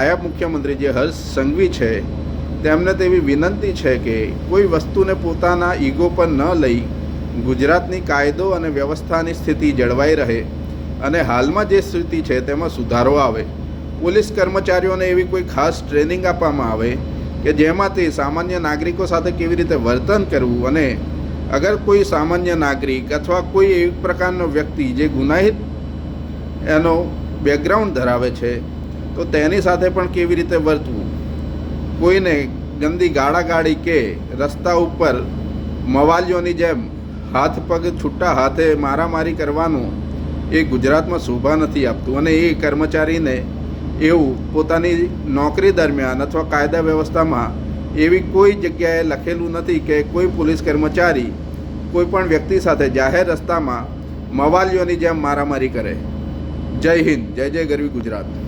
નાયબ મુખ્યમંત્રી જે હર્ષ સંઘવી છે તેમને તેવી વિનંતી છે કે કોઈ વસ્તુને પોતાના ઈગો પર ન લઈ ગુજરાતની કાયદો અને વ્યવસ્થાની સ્થિતિ જળવાઈ રહે અને હાલમાં જે સ્થિતિ છે તેમાં સુધારો આવે. પોલીસ કર્મચારીઓને એવી કોઈ ખાસ ટ્રેનિંગ આપવામાં આવે કે જેમાંથી સામાન્ય નાગરિકો સાથે કેવી રીતે વર્તન કરવું, અને અગર કોઈ સામાન્ય નાગરિક અથવા કોઈ એવી પ્રકારનો વ્યક્તિ જે ગુનાહિત એનો બેકગ્રાઉન્ડ ધરાવે છે તો તેની સાથે પણ કેવી રીતે વર્તવું. કોઈને ગંદી ગાળાગાળી કે રસ્તા ઉપર મવાલીઓની જેમ હાથ પગ છૂટા હાથે મારામારી કરવાનું એ ગુજરાતમાં શોભા નથી આપતું. અને એ કર્મચારીને એવું પોતાની નોકરી દરમિયાન અથવા કાયદા વ્યવસ્થામાં એવી કોઈ જગ્યાએ લખેલું નથી કે કોઈ પોલીસ કર્મચારી કોઈ પણ વ્યક્તિ સાથે જાહેર રસ્તામાં મવાલીઓની જેમ મારામારી કરે. જય હિન્દ, જય જય ગરવી ગુજરાત.